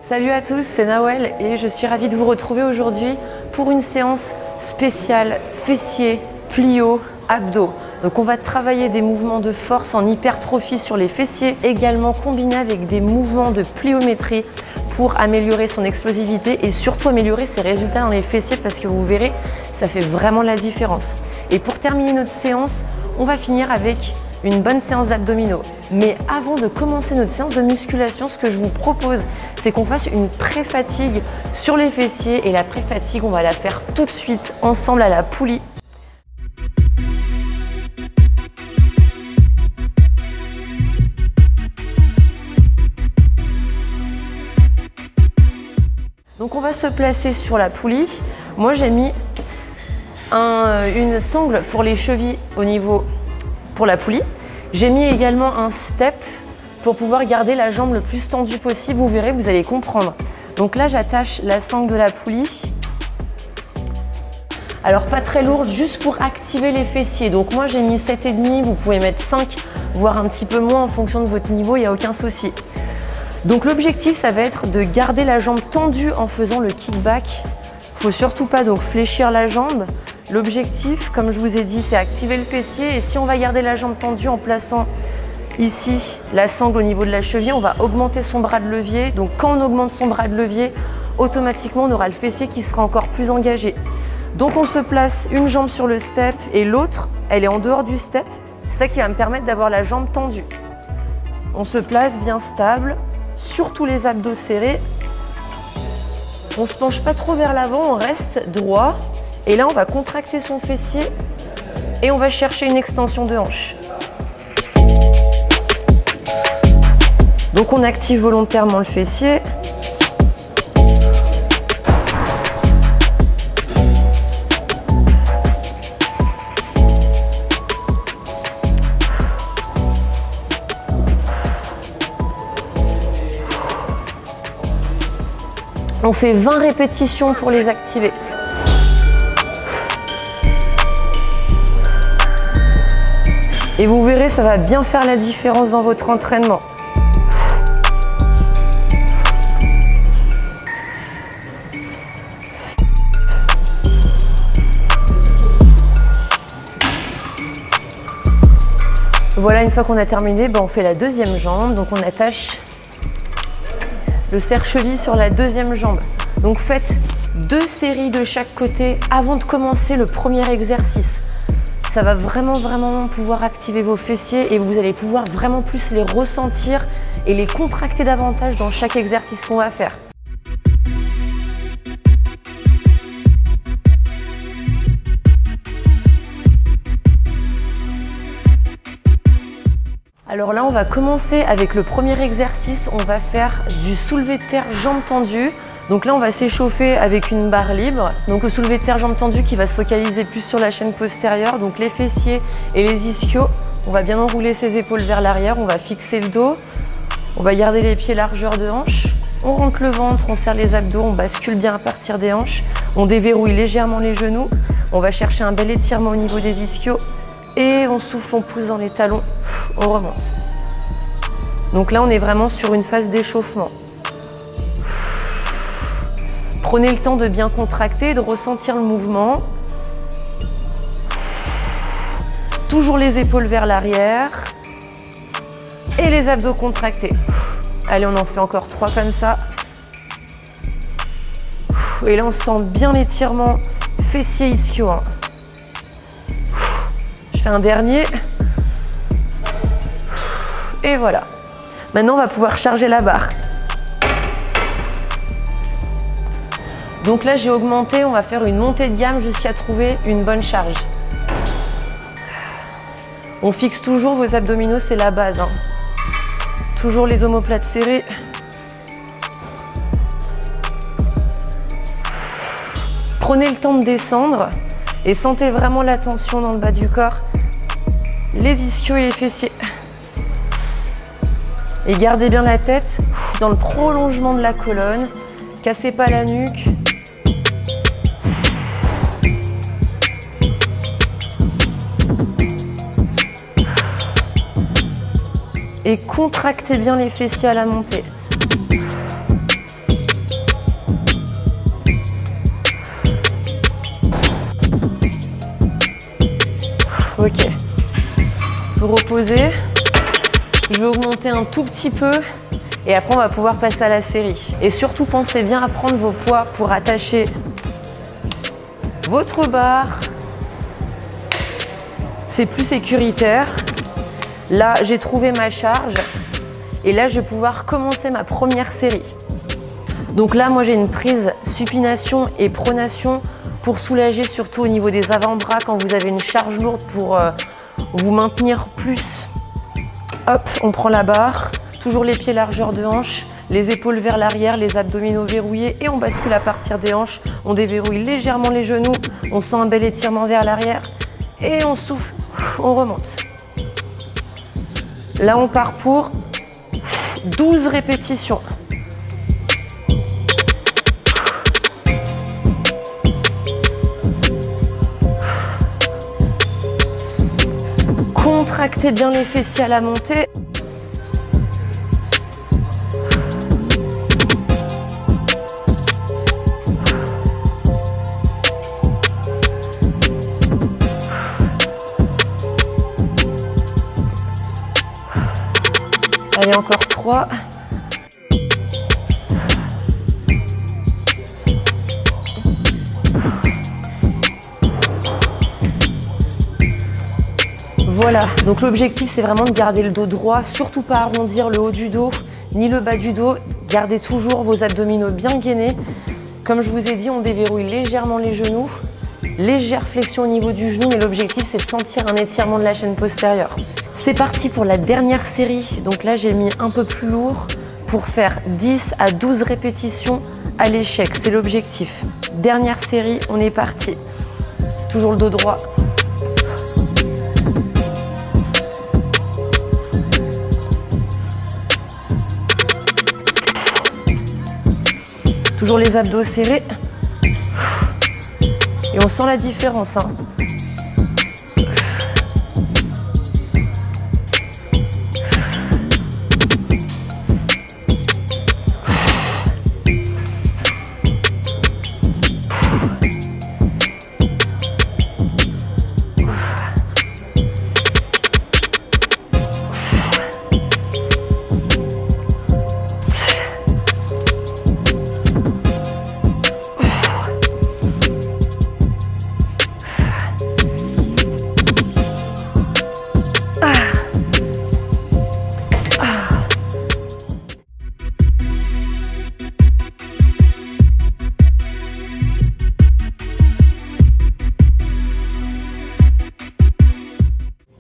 Salut à tous, c'est Nawel et je suis ravie de vous retrouver aujourd'hui pour une séance spéciale fessiers, plio, abdos. Donc on va travailler des mouvements de force en hypertrophie sur les fessiers, également combinés avec des mouvements de pliométrie pour améliorer son explosivité et surtout améliorer ses résultats dans les fessiers parce que vous verrez, ça fait vraiment la différence. Et pour terminer notre séance, on va finir avec une bonne séance d'abdominaux. Mais avant de commencer notre séance de musculation, ce que je vous propose, c'est qu'on fasse une pré-fatigue sur les fessiers. Et la pré-fatigue, on va la faire tout de suite ensemble à la poulie. Donc on va se placer sur la poulie. Moi j'ai mis une sangle pour les chevilles au niveau pour la poulie. J'ai mis également un step pour pouvoir garder la jambe le plus tendue possible. Vous verrez, vous allez comprendre. Donc là, j'attache la sangle de la poulie. Alors pas très lourde, juste pour activer les fessiers. Donc moi, j'ai mis 7,5. Vous pouvez mettre 5, voire un petit peu moins en fonction de votre niveau. Il n'y a aucun souci. Donc l'objectif, ça va être de garder la jambe tendue en faisant le kickback. Il ne faut surtout pas donc fléchir la jambe. L'objectif, comme je vous ai dit, c'est activer le fessier. Et si on va garder la jambe tendue en plaçant ici la sangle au niveau de la cheville, on va augmenter son bras de levier. Donc quand on augmente son bras de levier, automatiquement on aura le fessier qui sera encore plus engagé. Donc on se place une jambe sur le step et l'autre, elle est en dehors du step. C'est ça qui va me permettre d'avoir la jambe tendue. On se place bien stable, surtout les abdos serrés. On ne se penche pas trop vers l'avant, on reste droit. Et là, on va contracter son fessier et on va chercher une extension de hanche. Donc, on active volontairement le fessier. On fait 20 répétitions pour les activer. Et vous verrez, ça va bien faire la différence dans votre entraînement. Voilà, une fois qu'on a terminé, on fait la deuxième jambe. Donc on attache le serre-cheville sur la deuxième jambe. Donc faites 2 séries de chaque côté avant de commencer le premier exercice. Ça va vraiment pouvoir activer vos fessiers et vous allez pouvoir vraiment plus les ressentir et les contracter davantage dans chaque exercice qu'on va faire. Alors là, on va commencer avec le premier exercice. On va faire du soulevé de terre jambes tendues. Donc là, on va s'échauffer avec une barre libre. Donc le soulevé de terre jambes tendues qui va se focaliser plus sur la chaîne postérieure. Donc les fessiers et les ischios. On va bien enrouler ses épaules vers l'arrière. On va fixer le dos. On va garder les pieds largeur de hanche. On rentre le ventre, on serre les abdos, on bascule bien à partir des hanches. On déverrouille légèrement les genoux. On va chercher un bel étirement au niveau des ischios. Et on souffle, on pousse dans les talons. On remonte. Donc là, on est vraiment sur une phase d'échauffement. Prenez le temps de bien contracter, de ressentir le mouvement. Toujours les épaules vers l'arrière. Et les abdos contractés. Allez, on en fait encore 3 comme ça. Et là, on sent bien l'étirement fessier-ischio. Je fais un dernier. Et voilà. Maintenant, on va pouvoir charger la barre. Donc là, j'ai augmenté, on va faire une montée de gamme jusqu'à trouver une bonne charge. On fixe toujours vos abdominaux, c'est la base. Toujours les omoplates serrées. Prenez le temps de descendre et sentez vraiment la tension dans le bas du corps, les ischios et les fessiers. Et gardez bien la tête dans le prolongement de la colonne. Cassez pas la nuque. Et contractez bien les fessiers à la montée. reposer. Je vais augmenter un tout petit peu et après on va pouvoir passer à la série. Et surtout pensez bien à prendre vos poids pour attacher votre barre. C'est plus sécuritaire. Là, j'ai trouvé ma charge et là, je vais pouvoir commencer ma première série. Donc là, moi, j'ai une prise supination et pronation pour soulager surtout au niveau des avant-bras quand vous avez une charge lourde pour vous maintenir plus. Hop, on prend la barre, toujours les pieds largeur de hanche, les épaules vers l'arrière, les abdominaux verrouillés et on bascule à partir des hanches. On déverrouille légèrement les genoux, on sent un bel étirement vers l'arrière et on souffle, on remonte. Là, on part pour 12 répétitions. Contractez bien les fessiers à la montée. Allez, encore 3. Voilà, donc l'objectif c'est vraiment de garder le dos droit, surtout pas arrondir le haut du dos ni le bas du dos. Gardez toujours vos abdominaux bien gainés. Comme je vous ai dit, on déverrouille légèrement les genoux, légère flexion au niveau du genou, mais l'objectif c'est de sentir un étirement de la chaîne postérieure. C'est parti pour la dernière série. Donc là, j'ai mis un peu plus lourd pour faire 10 à 12 répétitions à l'échec. C'est l'objectif. Dernière série, on est parti. Toujours le dos droit. Toujours les abdos serrés. Et on sent la différence, hein.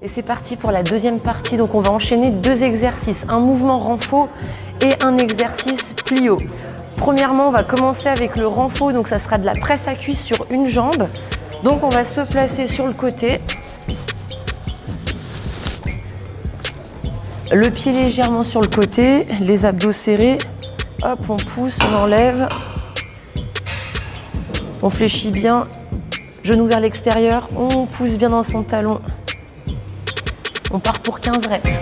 Et c'est parti pour la deuxième partie. Donc on va enchaîner 2 exercices, un mouvement renfo et un exercice plio. Premièrement, on va commencer avec le renfo, donc ça sera de la presse à cuisse sur une jambe. Donc on va se placer sur le côté. Le pied légèrement sur le côté, les abdos serrés. Hop, on pousse, on enlève. On fléchit bien, genou vers l'extérieur, on pousse bien dans son talon. On part pour 15 reps.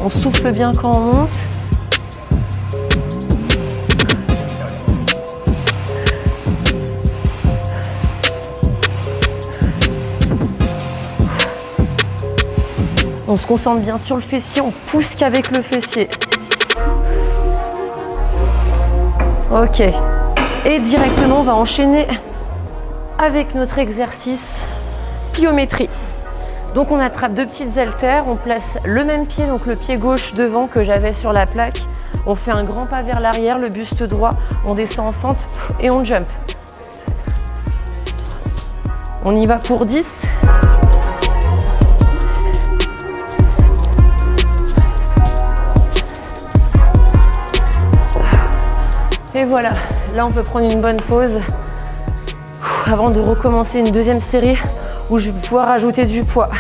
On souffle bien quand on monte. On se concentre bien sur le fessier, on pousse qu'avec le fessier. Ok. Et directement, on va enchaîner avec notre exercice pliométrie. Donc on attrape 2 petites haltères, on place le même pied, donc le pied gauche devant que j'avais sur la plaque. On fait un grand pas vers l'arrière, le buste droit, on descend en fente et on jump. On y va pour 10. Et voilà, là on peut prendre une bonne pause avant de recommencer une deuxième série où je vais pouvoir ajouter du poids.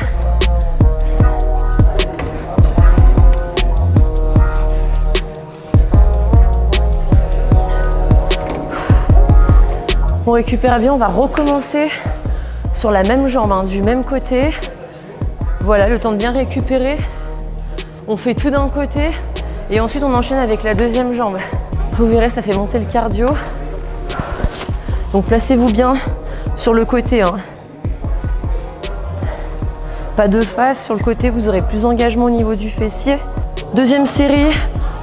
On récupère bien, on va recommencer sur la même jambe, hein, du même côté. Voilà, le temps de bien récupérer. On fait tout d'un côté et ensuite on enchaîne avec la deuxième jambe. Vous verrez, ça fait monter le cardio. Donc placez-vous bien sur le côté, hein. Pas de face, sur le côté vous aurez plus d'engagement au niveau du fessier. Deuxième série,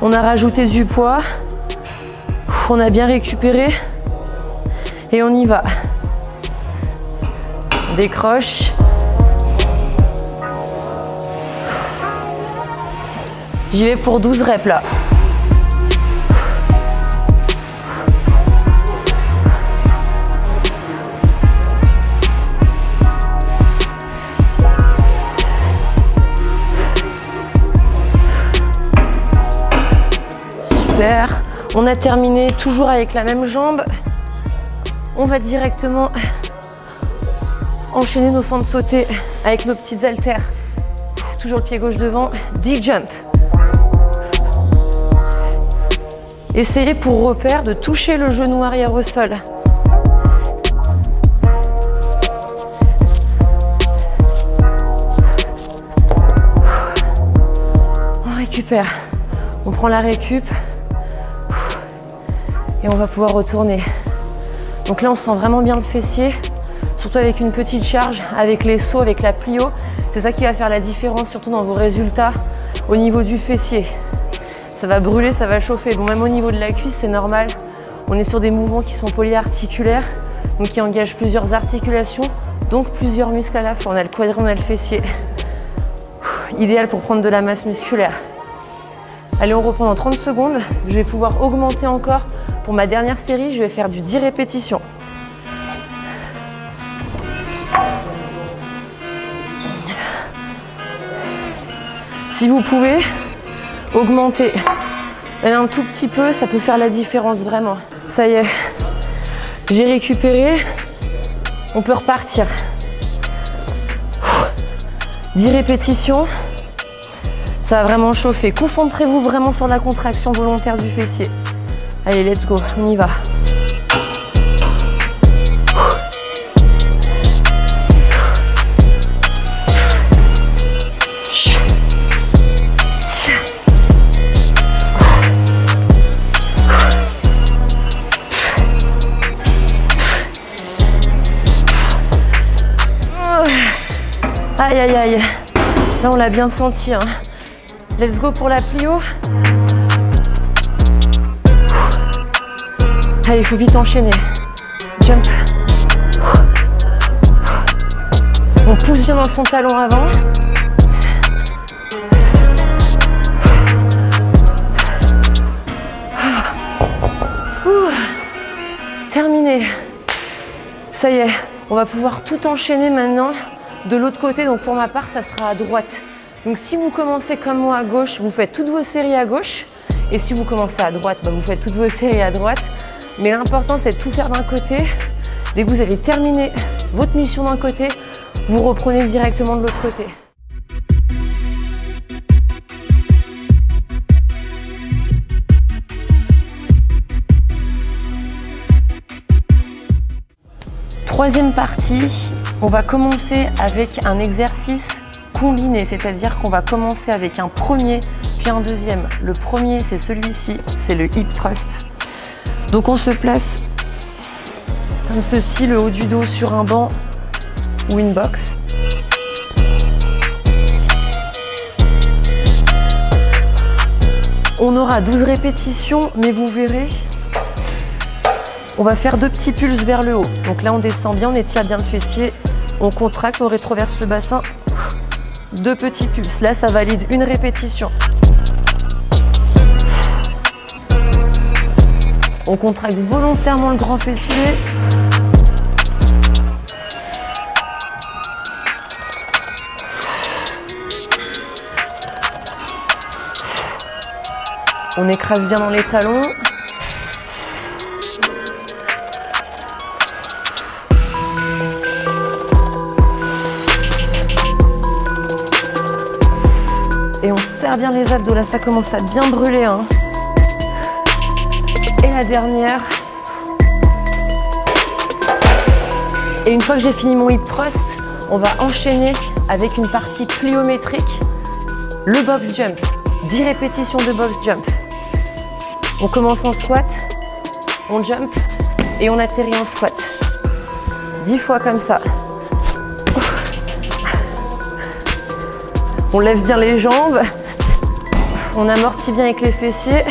on a rajouté du poids. On a bien récupéré. Et on y va. On décroche. J'y vais pour 12 reps là. Super. On a terminé toujours avec la même jambe. On va directement enchaîner nos fentes sautées avec nos petites haltères. Toujours le pied gauche devant. 10 jumps. Essayez pour repère de toucher le genou arrière au sol. On récupère. On prend la récup. Et on va pouvoir retourner. Donc là, on sent vraiment bien le fessier, surtout avec une petite charge, avec les sauts, avec la plio. C'est ça qui va faire la différence, surtout dans vos résultats au niveau du fessier. Ça va brûler, ça va chauffer. Bon, même au niveau de la cuisse, c'est normal. On est sur des mouvements qui sont polyarticulaires, donc qui engagent plusieurs articulations, donc plusieurs muscles à la fois. On a le quadri, on a le fessier. Idéal pour prendre de la masse musculaire. Allez, on reprend dans 30 secondes. Je vais pouvoir augmenter encore. Pour ma dernière série, je vais faire du 10 répétitions. Si vous pouvez, augmenter. Même un tout petit peu, ça peut faire la différence vraiment. Ça y est, j'ai récupéré. On peut repartir. 10 répétitions. Ça va vraiment chauffer. Concentrez-vous vraiment sur la contraction volontaire du fessier. Allez, let's go, on y va. Aïe, aïe, aïe. Là, on l'a bien senti, hein. Let's go pour la plio. Allez, il faut vite enchaîner. Jump. On pousse bien dans son talon avant. Terminé. Ça y est, on va pouvoir tout enchaîner maintenant de l'autre côté. Donc pour ma part, ça sera à droite. Donc si vous commencez comme moi à gauche, vous faites toutes vos séries à gauche. Et si vous commencez à droite, vous faites toutes vos séries à droite. Mais l'important, c'est de tout faire d'un côté. Dès que vous avez terminé votre mission d'un côté, vous reprenez directement de l'autre côté. Troisième partie, on va commencer avec un exercice combiné, c'est-à-dire qu'on va commencer avec un premier puis un deuxième. Le premier, c'est celui-ci, c'est le hip thrust. Donc on se place comme ceci, le haut du dos sur un banc ou une box. On aura 12 répétitions, mais vous verrez, on va faire 2 petits pulses vers le haut. Donc là, on descend bien, on étire bien le fessier, on contracte, on rétroverse le bassin. 2 petits pulses. Là, ça valide une répétition. On contracte volontairement le grand fessier. On écrase bien dans les talons. Et on serre bien les abdos. Là, ça commence à bien brûler, hein. Et la dernière. Et une fois que j'ai fini mon hip thrust, on va enchaîner avec une partie pliométrique, le box jump. 10 répétitions de box jump. On commence en squat, on jump, Et on atterrit en squat. 10 fois comme ça. On lève bien les jambes. On amortit bien avec les fessiers.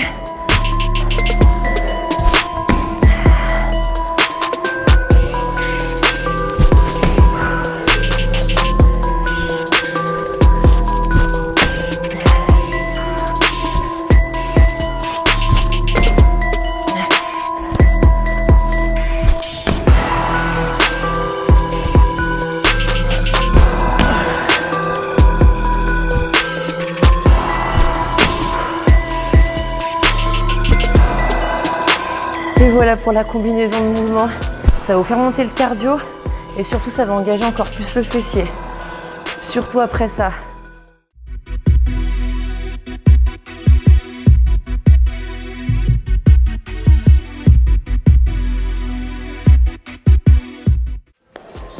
Et voilà pour la combinaison de mouvements. Ça va vous faire monter le cardio et surtout ça va engager encore plus le fessier. Surtout après ça.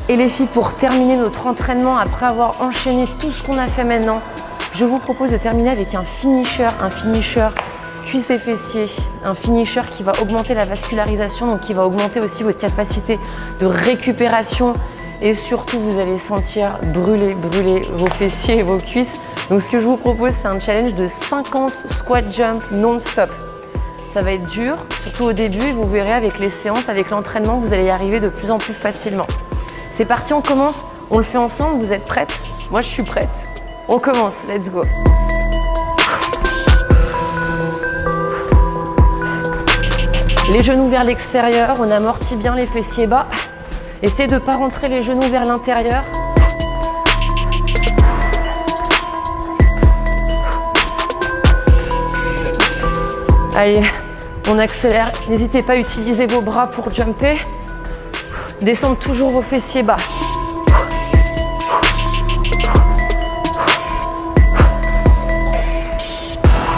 Et les filles, pour terminer notre entraînement, après avoir enchaîné tout ce qu'on a fait maintenant, je vous propose de terminer avec un finisher cuisses et fessiers, un finisher qui va augmenter la vascularisation, donc qui va augmenter aussi votre capacité de récupération et surtout vous allez sentir brûler vos fessiers et vos cuisses. Donc ce que je vous propose, c'est un challenge de 50 squat jump non-stop. Ça va être dur, surtout au début, et vous verrez avec les séances, avec l'entraînement, vous allez y arriver de plus en plus facilement. C'est parti, on commence, on le fait ensemble, vous êtes prêtes? Moi je suis prête. On commence, let's go. Les genoux vers l'extérieur, on amortit bien les fessiers bas. Essayez de ne pas rentrer les genoux vers l'intérieur. Allez, on accélère. N'hésitez pas à utiliser vos bras pour jumper. Descendre toujours vos fessiers bas.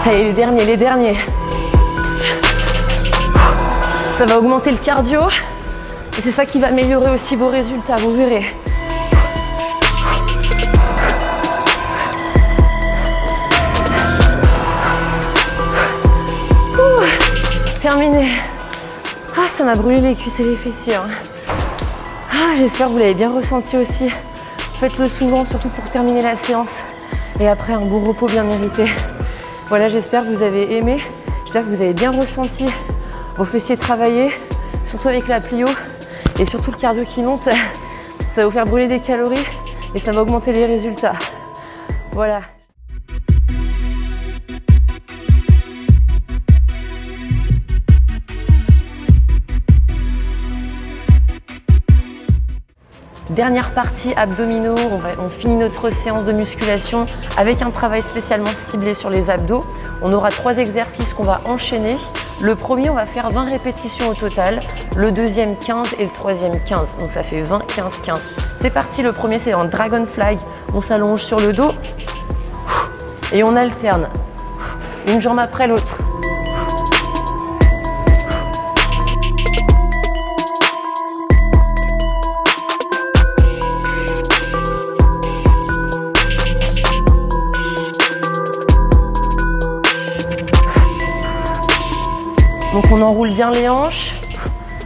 Allez, les derniers. Ça va augmenter le cardio et c'est ça qui va améliorer aussi vos résultats, vous verrez. Terminé. Ah, ça m'a brûlé les cuisses et les fessiers. Hein. Ah, j'espère que vous l'avez bien ressenti aussi. Faites-le souvent, surtout pour terminer la séance. Et après, un bon repos bien mérité. Voilà, j'espère que vous avez aimé. J'espère que vous avez bien ressenti vos fessiers travailler, surtout avec la plio et surtout le cardio qui monte. Ça va vous faire brûler des calories et ça va augmenter les résultats. Voilà. Dernière partie abdominaux, on finit notre séance de musculation avec un travail spécialement ciblé sur les abdos. On aura 3 exercices qu'on va enchaîner. Le premier, on va faire 20 répétitions au total, le deuxième 15 et le troisième 15. Donc ça fait 20, 15, 15. C'est parti, le premier c'est en dragon fly. On s'allonge sur le dos et on alterne. Une jambe après l'autre. Donc on enroule bien les hanches,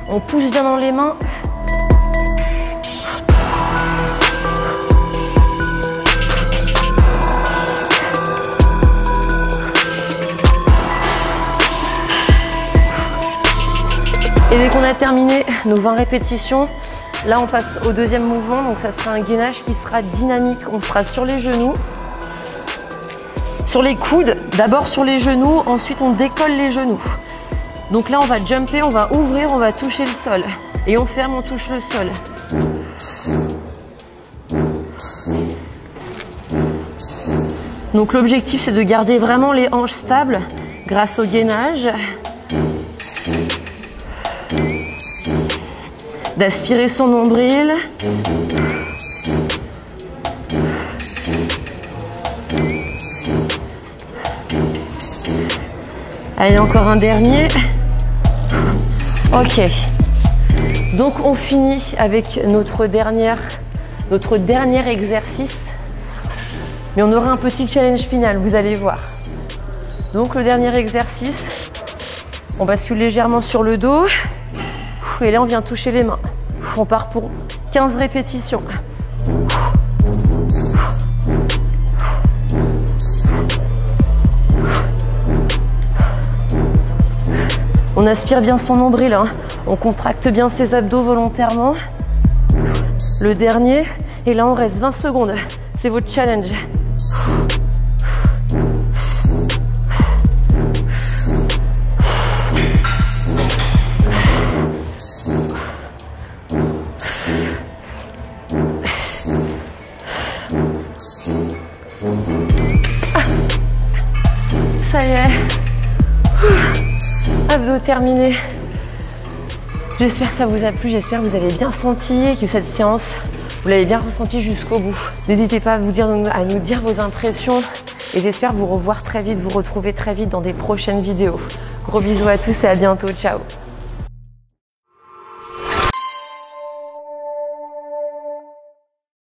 on pousse bien dans les mains. Et dès qu'on a terminé nos 20 répétitions, là on passe au deuxième mouvement, donc ça sera un gainage qui sera dynamique. On sera sur les genoux, sur les coudes, d'abord sur les genoux, ensuite on décolle les genoux. Donc là, on va jumper, on va ouvrir, on va toucher le sol. Et on ferme, on touche le sol. Donc l'objectif, c'est de garder vraiment les hanches stables grâce au gainage. D'aspirer son nombril. Allez, encore un dernier. Ok. Donc on finit avec notre dernier exercice. Mais on aura un petit challenge final, vous allez voir. Donc le dernier exercice, on bascule légèrement sur le dos. Et là, on vient toucher les mains. On part pour 15 répétitions. On aspire bien son nombril, hein. On contracte bien ses abdos volontairement. Le dernier, et là on reste 20 secondes. C'est votre challenge. Ça y est. Abdos terminés. J'espère que ça vous a plu, j'espère que vous avez bien senti, que cette séance, vous l'avez bien ressenti jusqu'au bout. N'hésitez pas à nous dire vos impressions et j'espère vous revoir très vite, vous retrouver très vite dans des prochaines vidéos. Gros bisous à tous et à bientôt, ciao.